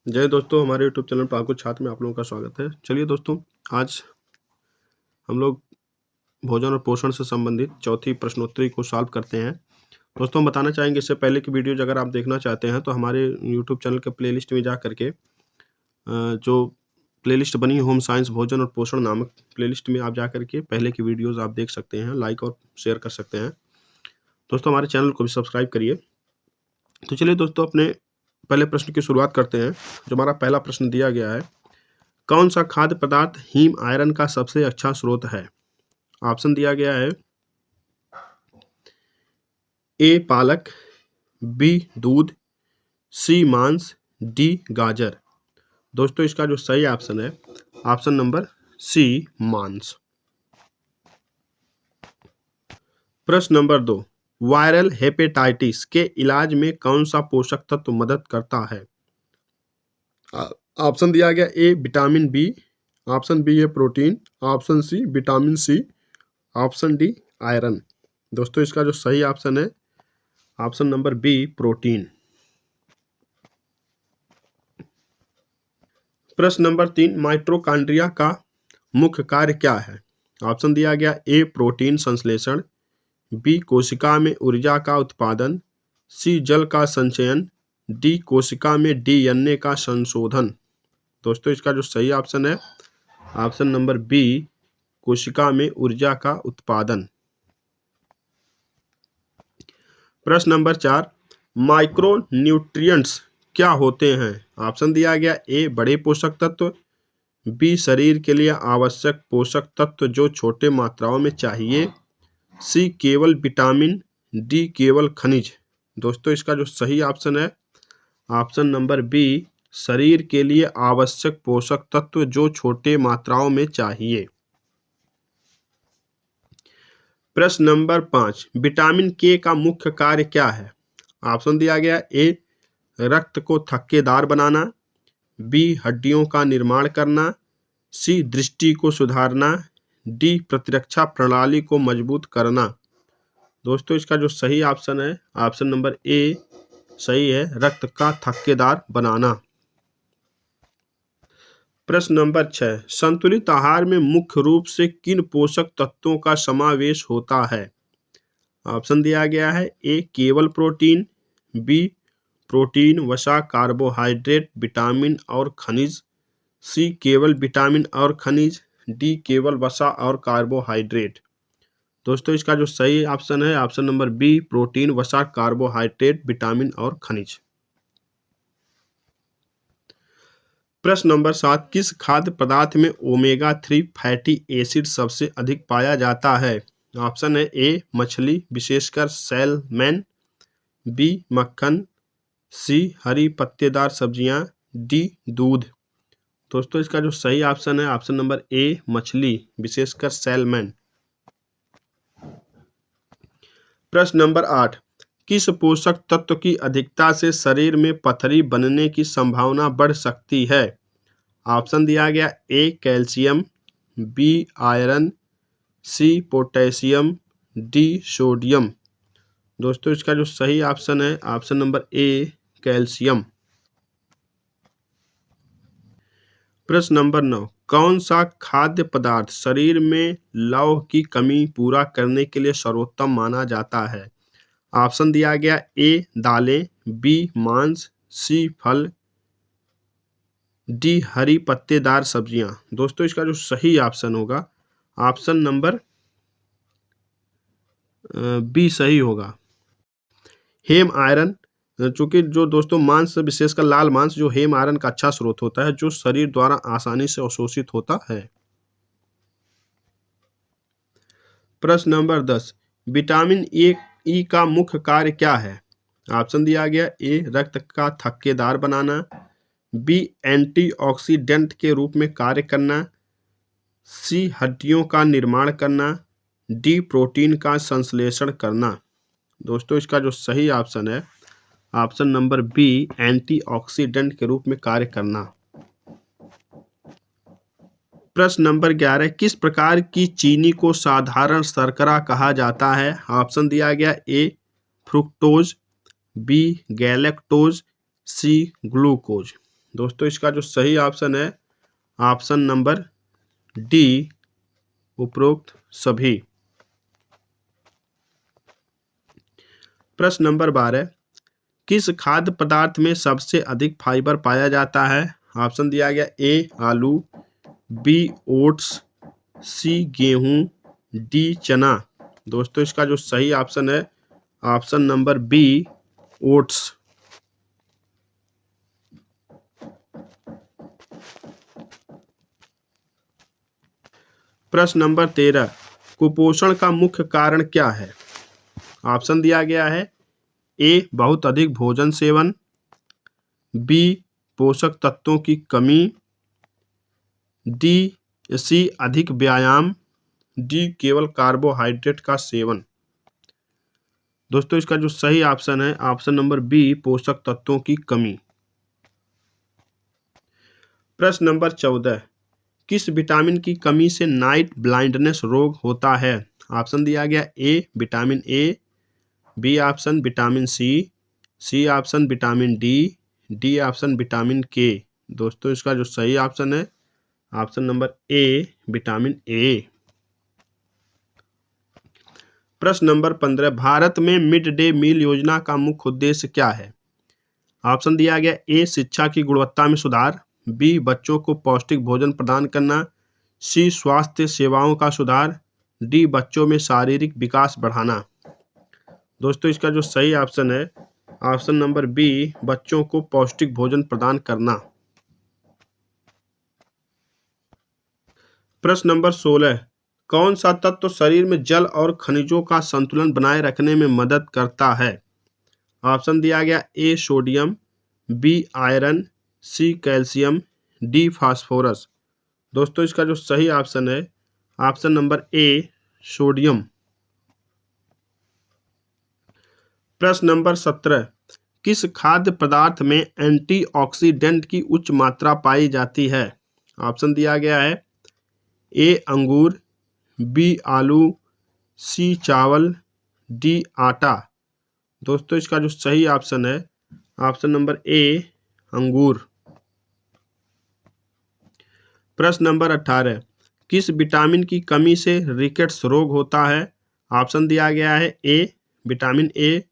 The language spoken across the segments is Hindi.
जय दोस्तों, हमारे यूट्यूब चैनल पाकुर छात्र में आप लोगों का स्वागत है। चलिए दोस्तों, आज हम लोग भोजन और पोषण से संबंधित चौथी प्रश्नोत्तरी को सॉल्व करते हैं। दोस्तों, हम बताना चाहेंगे इससे पहले की वीडियोज अगर आप देखना चाहते हैं तो हमारे यूट्यूब चैनल के प्लेलिस्ट में जा करके जो प्लेलिस्ट बनी है होम साइंस भोजन और पोषण नामक प्लेलिस्ट में आप जा करके पहले की वीडियोज़ आप देख सकते हैं, लाइक और शेयर कर सकते हैं। दोस्तों, हमारे चैनल को भी सब्सक्राइब करिए। तो चलिए दोस्तों, अपने पहले प्रश्न की शुरुआत करते हैं। जो हमारा पहला प्रश्न दिया गया है, कौन सा खाद्य पदार्थ हीम आयरन का सबसे अच्छा स्रोत है? ऑप्शन दिया गया है ए पालक, बी दूध, सी मांस, डी गाजर। दोस्तों, इसका जो सही ऑप्शन है ऑप्शन नंबर सी मांस। प्रश्न नंबर 2, वायरल हेपेटाइटिस के इलाज में कौन सा पोषक तत्व मदद करता है? ऑप्शन दिया गया A vitamin B, option B है protein, option C vitamin C, option D iron. दोस्तों, इसका जो सही ऑप्शन है ऑप्शन नंबर बी प्रोटीन। प्रश्न नंबर 3, माइटोकॉन्ड्रिया का मुख्य कार्य क्या है? ऑप्शन दिया गया ए प्रोटीन संश्लेषण, बी कोशिका में ऊर्जा का उत्पादन, सी जल का संचयन, डी कोशिका में डीएनए का संशोधन। दोस्तों, इसका जो सही ऑप्शन है ऑप्शन नंबर बी कोशिका में ऊर्जा का उत्पादन। प्रश्न नंबर 4, माइक्रो न्यूट्रिएंट्स क्या होते हैं? ऑप्शन दिया गया ए बड़े पोषक तत्व, बी शरीर के लिए आवश्यक पोषक तत्व जो छोटे मात्राओं में चाहिए, सी केवल विटामिन, डी केवल खनिज। दोस्तों, इसका जो सही ऑप्शन है ऑप्शन नंबर बी शरीर के लिए आवश्यक पोषक तत्व जो छोटे मात्राओं में चाहिए। प्रश्न नंबर 5, विटामिन के का मुख्य कार्य क्या है? ऑप्शन दिया गया ए रक्त को थक्केदार बनाना, बी हड्डियों का निर्माण करना, सी दृष्टि को सुधारना, डी प्रतिरक्षा प्रणाली को मजबूत करना। दोस्तों, इसका जो सही ऑप्शन है ऑप्शन नंबर ए सही है, रक्त का थक्केदार बनाना। प्रश्न नंबर 6, संतुलित आहार में मुख्य रूप से किन पोषक तत्वों का समावेश होता है? ऑप्शन दिया गया है ए केवल प्रोटीन, बी प्रोटीन वसा कार्बोहाइड्रेट विटामिन और खनिज, सी केवल विटामिन और खनिज, डी केवल वसा और कार्बोहाइड्रेट। दोस्तों, इसका जो सही ऑप्शन है ऑप्शन नंबर बी प्रोटीन वसा कार्बोहाइड्रेट विटामिन और खनिज। प्रश्न नंबर 7, किस खाद्य पदार्थ में ओमेगा 3 फैटी एसिड सबसे अधिक पाया जाता है? ऑप्शन है ए मछली विशेषकर सैलमन, बी मक्खन, सी हरी पत्तेदार सब्जियां, डी दूध। दोस्तों, इसका जो सही ऑप्शन है ऑप्शन नंबर ए मछली विशेषकर सैलमन। प्रश्न नंबर 8, किस पोषक तत्व की अधिकता से शरीर में पथरी बनने की संभावना बढ़ सकती है? ऑप्शन दिया गया A calcium, B iron, C potassium, D sodium. दोस्तों, इसका जो सही ऑप्शन है ऑप्शन नंबर ए कैल्शियम। प्रश्न नंबर 9, कौन सा खाद्य पदार्थ शरीर में लौह की कमी पूरा करने के लिए सर्वोत्तम माना जाता है? ऑप्शन दिया गया ए दालें, बी मांस, सी फल, डी हरी पत्तेदार सब्जियां। दोस्तों, इसका जो सही ऑप्शन होगा ऑप्शन नंबर बी सही होगा, हेम आयरन। चूंकि जो दोस्तों मांस विशेषकर लाल मांस जो हेम आयरन का अच्छा स्रोत होता है जो शरीर द्वारा आसानी से अवशोषित होता है। प्रश्न नंबर 10, विटामिन ई का मुख्य कार्य क्या है? ऑप्शन दिया गया ए रक्त का थक्केदार बनाना, बी एंटीऑक्सीडेंट के रूप में कार्य करना, सी हड्डियों का निर्माण करना, डी प्रोटीन का संश्लेषण करना। दोस्तों, इसका जो सही ऑप्शन है ऑप्शन नंबर बी एंटीऑक्सीडेंट के रूप में कार्य करना। प्रश्न नंबर 11, किस प्रकार की चीनी को साधारण शर्करा कहा जाता है? ऑप्शन दिया गया A fructose, B galactose, C glucose. दोस्तों इसका जो सही ऑप्शन है ऑप्शन नंबर डी, उपरोक्त सभी। प्रश्न नंबर 12, किस खाद्य पदार्थ में सबसे अधिक फाइबर पाया जाता है? ऑप्शन दिया गया ए आलू, बी ओट्स, सी गेहूं, डी चना। दोस्तों इसका जो सही ऑप्शन है ऑप्शन नंबर बी ओट्स। प्रश्न नंबर 13, कुपोषण का मुख्य कारण क्या है? ऑप्शन दिया गया है ए बहुत अधिक भोजन सेवन, बी पोषक तत्वों की कमी, सी अधिक व्यायाम, डी केवल कार्बोहाइड्रेट का सेवन। दोस्तों इसका जो सही ऑप्शन है ऑप्शन नंबर बी पोषक तत्वों की कमी। प्रश्न नंबर 14, किस विटामिन की कमी से नाइट ब्लाइंडनेस रोग होता है? ऑप्शन दिया गया A vitamin A, B option vitamin C option vitamin D option vitamin K. दोस्तों इसका जो सही ऑप्शन है option number A vitamin A. प्रश्न नंबर 15, भारत में मिड डे मील योजना का मुख्य उद्देश्य क्या है? ऑप्शन दिया गया ए शिक्षा की गुणवत्ता में सुधार, बी बच्चों को पौष्टिक भोजन प्रदान करना, सी स्वास्थ्य सेवाओं का सुधार, डी बच्चों में शारीरिक विकास बढ़ाना। दोस्तों इसका जो सही ऑप्शन है ऑप्शन नंबर बी बच्चों को पौष्टिक भोजन प्रदान करना। प्रश्न नंबर 16, कौन सा तत्व शरीर में जल और खनिजों का संतुलन बनाए रखने में मदद करता है? ऑप्शन दिया गया A sodium, B iron, C calcium, D phosphorus. दोस्तों इसका जो सही ऑप्शन है ऑप्शन नंबर ए सोडियम। प्रश्न नंबर 17, किस खाद्य पदार्थ में एंटीऑक्सीडेंट की उच्च मात्रा पाई जाती है? ऑप्शन दिया गया है ए अंगूर, बी आलू, सी चावल, डी आटा। दोस्तों इसका जो सही ऑप्शन है ऑप्शन नंबर ए अंगूर। प्रश्न नंबर 18, किस विटामिन की कमी से रिकेट्स रोग होता है? ऑप्शन दिया गया है A vitamin A,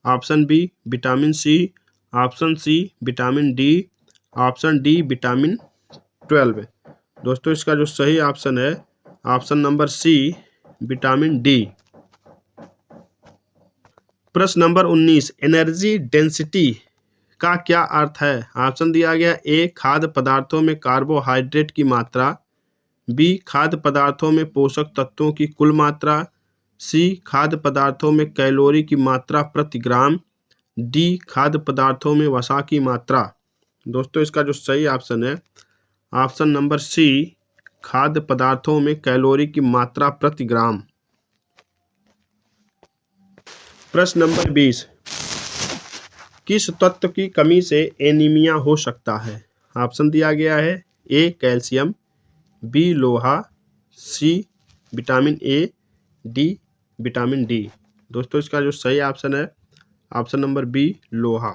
option B vitamin C, option C vitamin D, option D vitamin 12। दोस्तों इसका जो सही ऑप्शन है option number C vitamin D. प्रश्न नंबर 19, एनर्जी डेंसिटी का क्या अर्थ है? ऑप्शन दिया गया ए खाद्य पदार्थों में कार्बोहाइड्रेट की मात्रा, बी खाद्य पदार्थों में पोषक तत्वों की कुल मात्रा, सी खाद्य पदार्थों में कैलोरी की मात्रा प्रति ग्राम, डी खाद्य पदार्थों में वसा की मात्रा। दोस्तों इसका जो सही ऑप्शन है ऑप्शन नंबर सी खाद्य पदार्थों में कैलोरी की मात्रा प्रति ग्राम। प्रश्न नंबर 20, किस तत्व की कमी से एनीमिया हो सकता है? ऑप्शन दिया गया है ए कैल्शियम, बी लोहा, C vitamin A, D vitamin D. दोस्तों इसका जो सही ऑप्शन है ऑप्शन नंबर बी लोहा।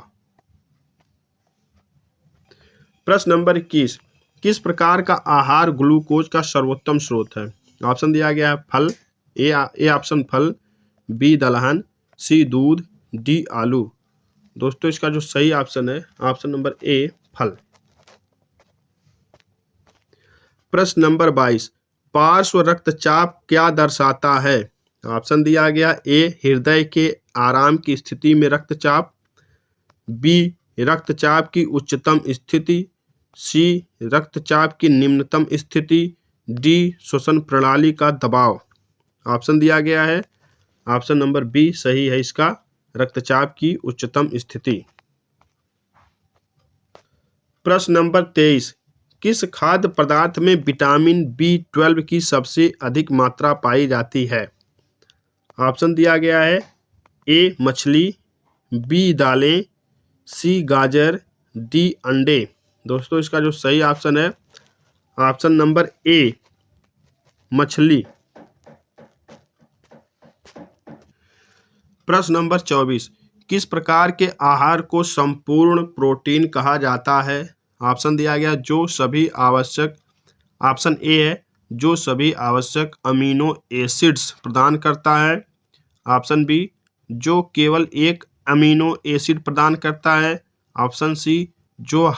प्रश्न नंबर 21, किस प्रकार का आहार ग्लूकोज का सर्वोत्तम स्रोत है? ऑप्शन दिया गया है फल, ए ऑप्शन फल, बी दलहन, सी दूध, डी आलू। दोस्तों इसका जो सही ऑप्शन है ऑप्शन नंबर ए फल। प्रश्न नंबर 22, पार्श्व रक्तचाप क्या दर्शाता है? ऑप्शन दिया गया ए हृदय के आराम की स्थिति में रक्तचाप, बी रक्तचाप की उच्चतम स्थिति, सी रक्तचाप की निम्नतम स्थिति, डी श्वसन प्रणाली का दबाव। ऑप्शन दिया गया है ऑप्शन नंबर बी सही है इसका रक्तचाप की उच्चतम स्थिति। प्रश्न नंबर 23, किस खाद्य पदार्थ में विटामिन B12 की सबसे अधिक मात्रा पाई जाती है? ऑप्शन दिया गया है ए मछली, बी दालें, सी गाजर, डी अंडे। दोस्तों इसका जो सही ऑप्शन है ऑप्शन नंबर ए मछली। प्रश्न नंबर 24, किस प्रकार के आहार को संपूर्ण प्रोटीन कहा जाता है? ऑप्शन दिया गया जो सभी आवश्यक, ऑप्शन ए है जो सभी आवश्यक अमीनो एसिड्स प्रदान करता है। ऑप्शन बी जो केवल एक अमीनो एसिड प्रदान करता है। ऑप्शन सी जो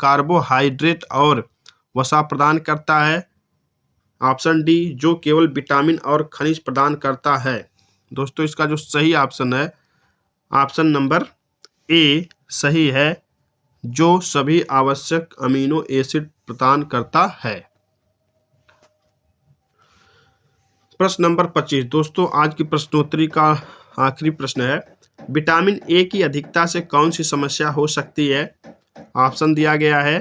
कार्बोहाइड्रेट और वसा प्रदान करता है। ऑप्शन डी जो केवल विटामिन और खनिज प्रदान करता है। दोस्तों इसका जो सही ऑप्शन है, ऑप्शन नंबर ए सही है, जो सभी आवश्यक अमीनो एसिड प्रदान करता है। प्रश्न नंबर 25 दोस्तों आज की प्रश्नोत्तरी का आखिरी प्रश्न है, विटामिन ए की अधिकता से कौन सी समस्या हो सकती है। ऑप्शन दिया गया है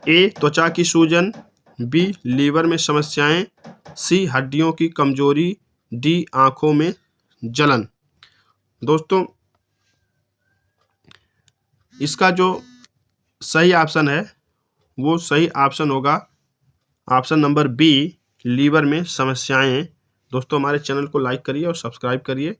ए त्वचा की सूजन, बी लीवर में समस्याएं, सी हड्डियों की कमजोरी, डी आंखों में जलन। दोस्तों इसका जो सही ऑप्शन है वो सही ऑप्शन होगा ऑप्शन नंबर बी, लीवर में समस्याएं। दोस्तों हमारे चैनल को लाइक करिए और सब्सक्राइब करिए।